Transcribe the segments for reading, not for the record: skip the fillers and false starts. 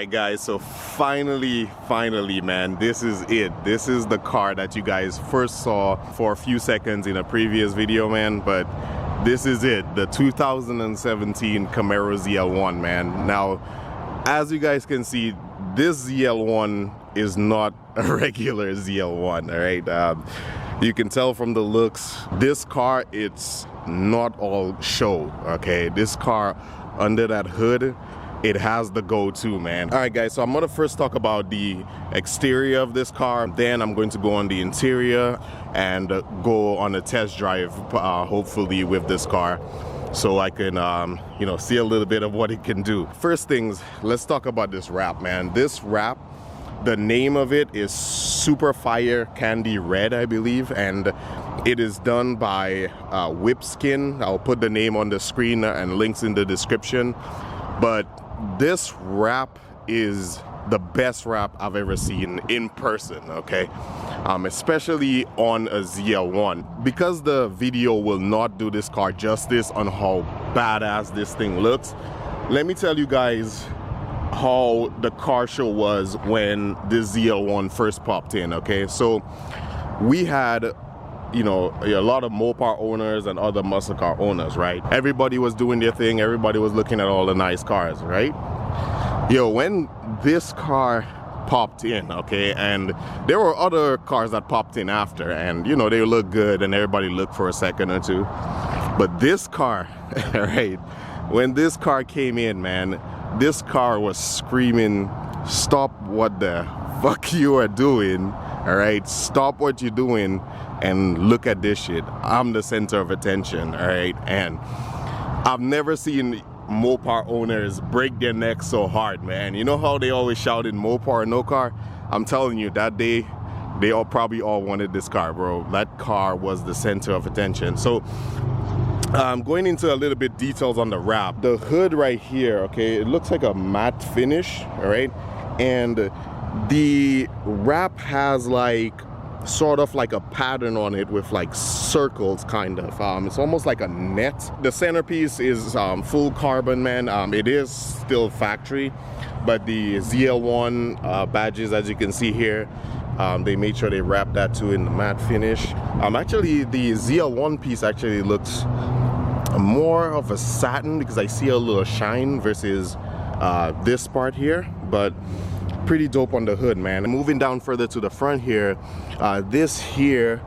Alright guys, so finally man, this is it. This is the car that you guys first saw for a few seconds in a previous video, man, but this is it, the 2017 Camaro ZL1, man. Now, as you guys can see, this ZL1 is not a regular ZL1, alright? You can tell from the looks, this car, it's not all show, okay? This car, under that hood, it has the go-to, man. All right guys, so I'm gonna first talk about the exterior of this car, then I'm going to go on the interior and go on a test drive, hopefully with this car, so I can you know, see a little bit of what it can do. First things, let's talk about this wrap, man. This wrap, the name of it is Super Fire Candy Red, I believe, and it is done by Whip Skin. I'll put the name on the screen and links in the description. But this wrap is the best wrap I've ever seen in person, okay? Especially on a ZL1. Because the video will not do this car justice on how badass this thing looks, let me tell you guys how the car show was when this ZL1 first popped in, okay? So we had, you know, a lot of Mopar owners and other muscle car owners, right? Everybody was doing their thing, everybody was looking at all the nice cars, right? Yo, when this car popped in, okay, and there were other cars that popped in after, and you know, they look good and everybody looked for a second or two, but this car, right, when this car came in, man, this car was screaming, stop what the fuck you are doing, all right? Stop what you're doing and look at this shit. I'm the center of attention, all right? And I've never seen Mopar owners break their necks so hard, man. You know how they always shouted Mopar no car? I'm telling you, that day, they all probably all wanted this car, bro. That car was the center of attention. So going into a little bit details on the wrap. The hood right here, okay, it looks like a matte finish, all right? And the wrap has like sort of like a pattern on it with like circles, kind of. It's almost like a net. The centerpiece is full carbon, man. It is still factory, but the ZL1 badges, as you can see here, they made sure they wrapped that too in the matte finish. Actually, the ZL1 piece actually looks more of a satin because I see a little shine versus this part here, but pretty dope on the hood, man. Moving down further to the front here, this here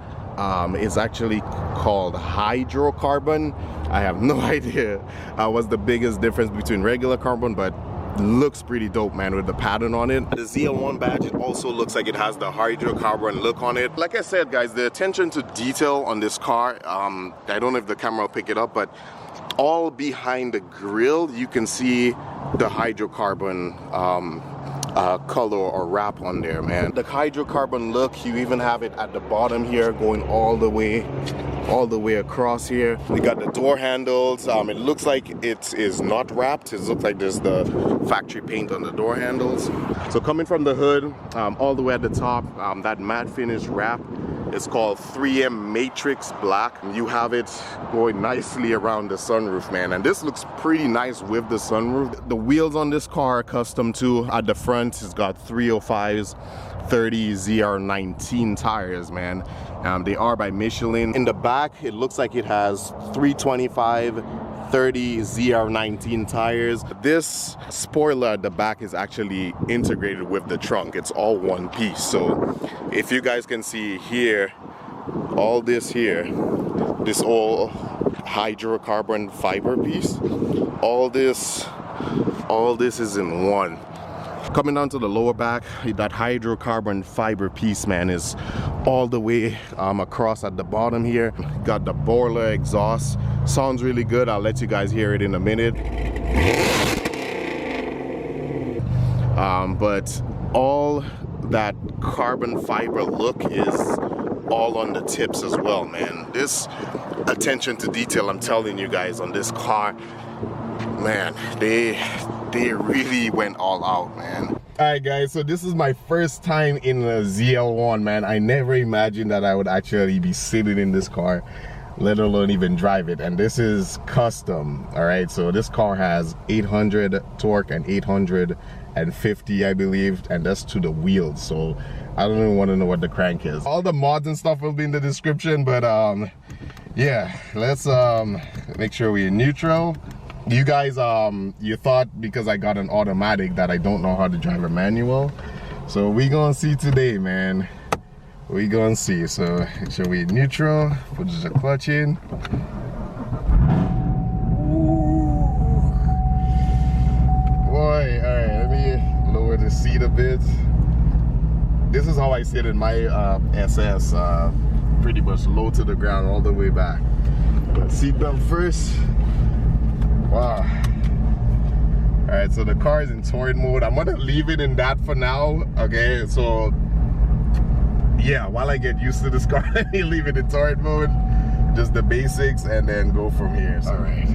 is actually called hydrocarbon. I have no idea what's the biggest difference between regular carbon, but looks pretty dope, man, with the pattern on it. The ZL1 badge, it also looks like it has the hydrocarbon look on it. Like I said, guys, the attention to detail on this car, I don't know if the camera will pick it up, but all behind the grille, you can see the hydrocarbon color or wrap on there, man. The hydrocarbon look, you even have it at the bottom here, going all the way across here. We got the door handles. It looks like it is not wrapped. It looks like there's the factory paint on the door handles. So coming from the hood, all the way at the top, that matte finish wrap, it's called 3M Matrix Black. You have it going nicely around the sunroof, man. And this looks pretty nice with the sunroof. The wheels on this car are custom too. At the front, it's got 305s, 30 ZR19 tires, man. They are by Michelin. In the back, it looks like it has 325, 30 ZR19 tires. This spoiler at the back is actually integrated with the trunk. It's all one piece. So if you guys can see here, all this here, this all hydrocarbon fiber piece, all this is in one. Coming down to the lower back, that hydrocarbon fiber piece, man, is all the way across at the bottom here. Got the Borla exhaust. Sounds really good. I'll let you guys hear it in a minute. But all that carbon fiber look is all on the tips as well, man. This attention to detail, I'm telling you guys, on this car, man, they really went all out, man. Alright guys, so this is my first time in a ZL1, man. I never imagined that I would actually be sitting in this car, let alone even drive it. And this is custom, all right? So this car has 800 torque and 800 150, I believe, and that's to the wheels. So I don't even want to know what the crank is. All the mods and stuff will be in the description, but yeah, let's make sure we're in neutral. You guys, you thought because I got an automatic that I don't know how to drive a manual. So we gonna see today, man. We gonna see. So make sure we're in neutral, put the clutch in. Boy, all right, let me lower the seat a bit. This is how I sit in my SS, pretty much low to the ground all the way back. But seatbelt first. Wow. All right, so the car is in touring mode. I'm gonna leave it in that for now, okay? So yeah, while I get used to this car, let me leave it in touring mode, just the basics, and then go from here. So. All right.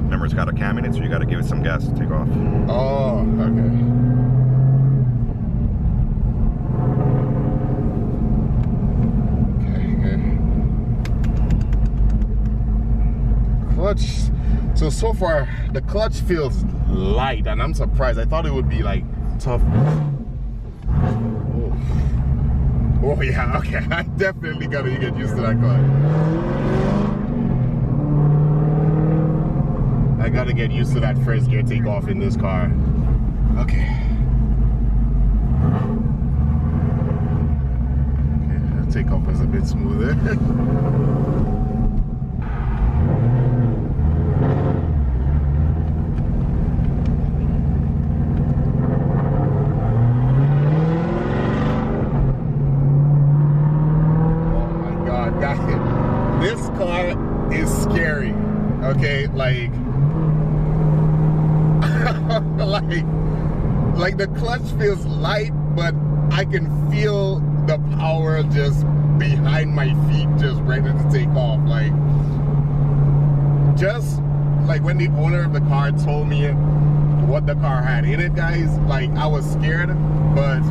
Remember, it's got a cam in it, so you got to give it some gas to take off. Oh, okay. Okay. Clutch. So far, the clutch feels light, and I'm surprised. I thought it would be like tough. Oh yeah, okay. I definitely gotta get used to that clutch. I gotta get used to that first gear takeoff in this car. Okay. Okay, the takeoff is a bit smoother. Oh my God, this car is scary. Okay, like like the clutch feels light, but I can feel the power just behind my feet, just ready to take off. Like, just like when the owner of the car told me what the car had in it, guys, like I was scared, but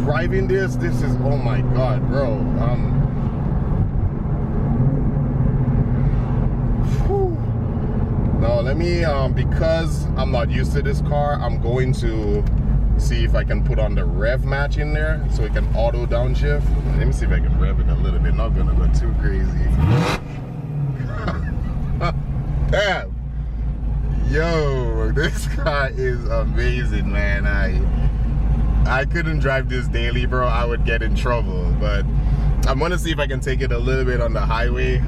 driving this is, oh my God, bro. No, let me, because I'm not used to this car, I'm going to see if I can put on the rev match in there so it can auto downshift. Let me see if I can rev it a little bit, not gonna go too crazy. Damn. Yo, this car is amazing, man. I couldn't drive this daily, bro. I would get in trouble, but I'm gonna see if I can take it a little bit on the highway.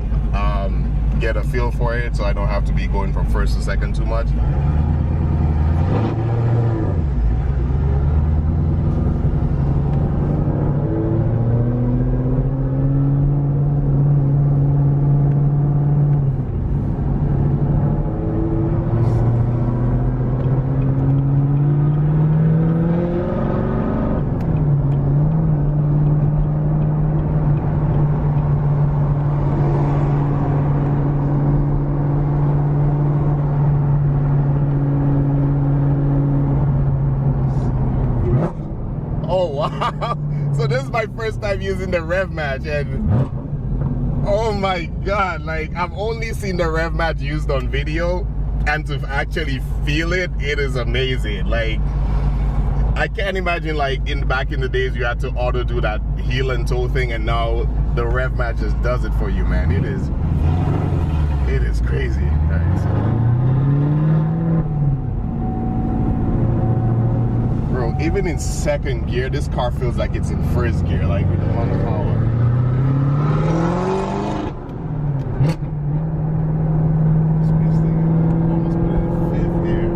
Get a feel for it so I don't have to be going from first to second too much. So this is my first time using the rev match, and oh my God, like I've only seen the rev match used on video, and to actually feel it, it is amazing. Like I can't imagine, like back in the days you had to auto do that heel and toe thing, and now the rev match just does it for you, man. It is crazy. All right, so. Even in second gear, this car feels like it's in first gear, like with the amount of power. This thing almost put it in fifth gear.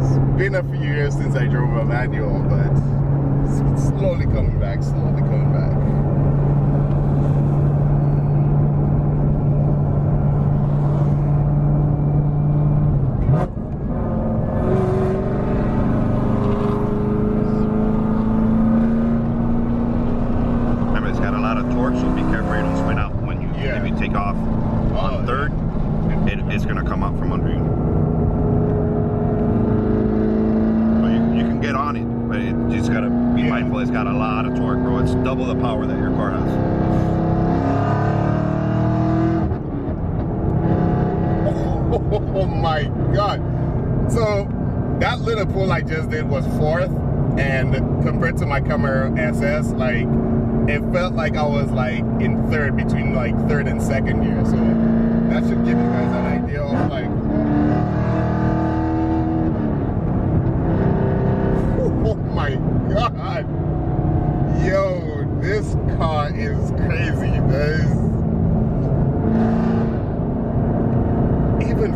It's been a few years since I drove a manual, but it's slowly coming back, slowly coming back. Remember, it's got a lot of torque, so take off on third, it's gonna come up from under you. So you can get on it, but you just gotta be mindful. It's got a lot of torque, bro. It's double the power that your car has. Oh my God. So that little pull I just did was fourth, and compared to my Camaro SS, like it felt like I was like in third, between like third and second gear. So that should give you guys an idea of like, oh my God. Yo, this car is crazy, guys. Even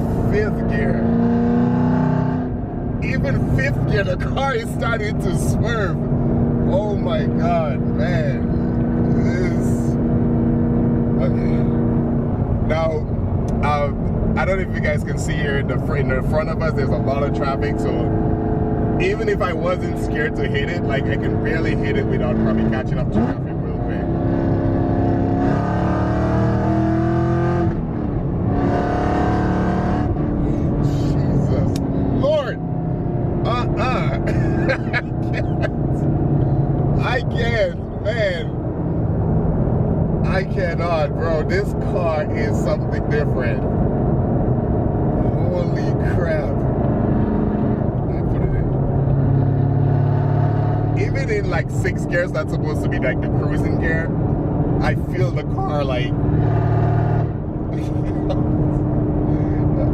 fifth gear, the car is starting to swerve. Oh my God, man. Okay. Now, I don't know if you guys can see here in the front of us, there's a lot of traffic. So even if I wasn't scared to hit it, like I can barely hit it without probably catching up to traffic real quick. I can't, man. I cannot, bro. This car is something different. Holy crap. I put it in. Even in like 6 gears, that's supposed to be like the cruising gear, I feel the car like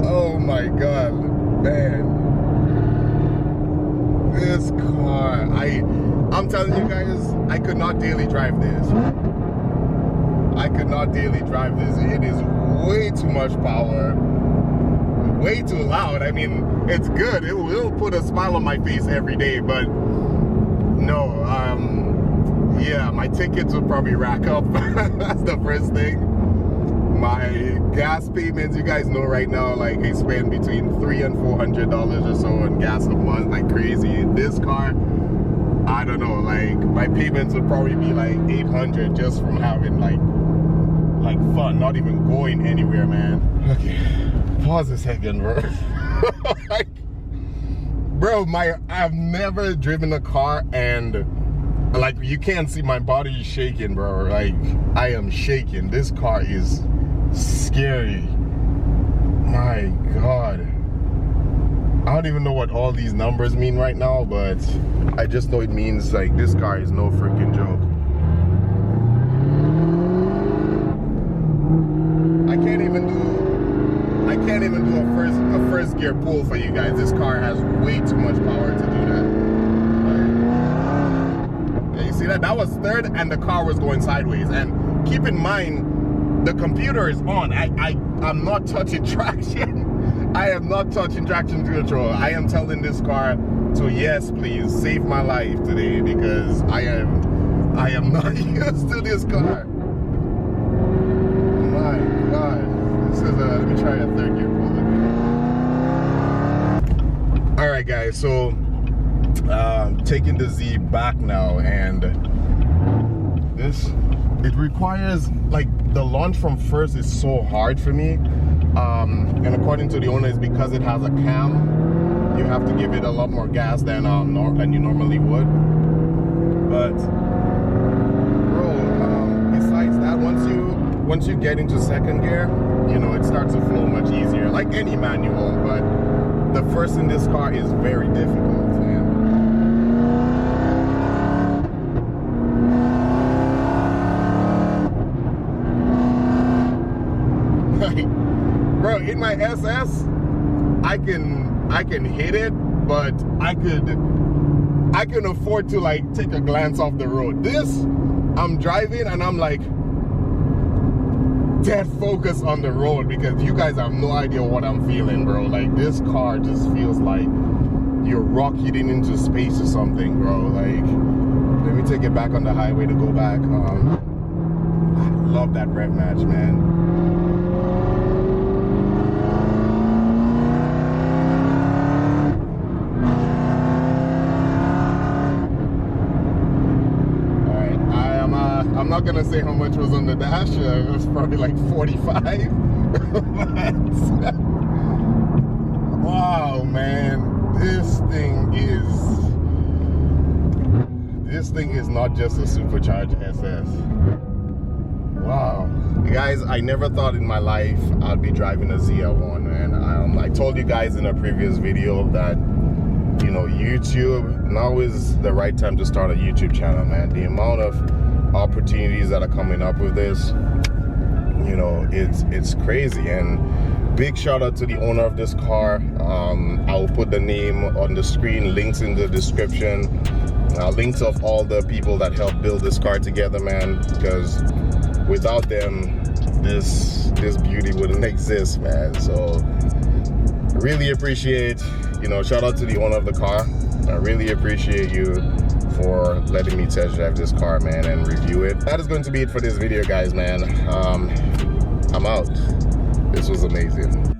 oh my God, man. This car, I'm telling you guys, I could not daily drive this. I could not daily drive this. It is way too much power, way too loud. I mean, it's good. It will put a smile on my face every day, but no, yeah, my tickets will probably rack up. That's the first thing. My gas payments, you guys know right now, like I spend between $300 and $400 or so on gas a month, like crazy. This car, I don't know, like my payments would probably be like $800 just from having like fun, not even going anywhere, man. Okay, pause a second, bro. Like, bro, I've never driven a car and like you can't see my body shaking, bro. Like I am shaking. This car is scary. My God. I don't even know what all these numbers mean right now, but I just know it means like this car is no freaking joke. I can't even do a first gear pull for you guys. This car has way too much power to do that. Yeah, you see that? That was third and the car was going sideways. And keep in mind, the computer is on. I'm not touching traction. I am not touching traction control. I am telling this car to, yes, please save my life today, because I am not used to this car. My God. This is let me try a third gear pull again. All right, guys. So taking the Z back now, and it requires, like, the launch from first is so hard for me, and according to the owner, it's because it has a cam. You have to give it a lot more gas than you normally would. But bro, besides that, once you get into second gear, you know, it starts to flow much easier, like any manual. But the first in this car is very difficult, man. Bro, in my SS, I can hit it, but I can afford to like take a glance off the road. This, I'm driving and I'm like dead focus on the road, because you guys have no idea what I'm feeling, bro. Like, this car just feels like you're rocketing into space or something, bro. Like, let me take it back on the highway to go back. I love that rev match, man. I'm not not gonna say how much was on the dash. It was probably like 45. Wow, man, this thing is not just a supercharged SS. Wow, guys, I never thought in my life I'd be driving a ZL1, man. I told you guys in a previous video that, you know, YouTube, now is the right time to start a YouTube channel, man. The amount of opportunities that are coming up with this, you know, it's crazy. And big shout out to the owner of this car. I'll put the name on the screen, links in the description, links of all the people that helped build this car together, man, because without them, this beauty wouldn't exist, man. So really appreciate, you know, shout out to the owner of the car. I really appreciate you for letting me test drive this car, man, and review it. That is going to be it for this video, guys, man. I'm out. This was amazing.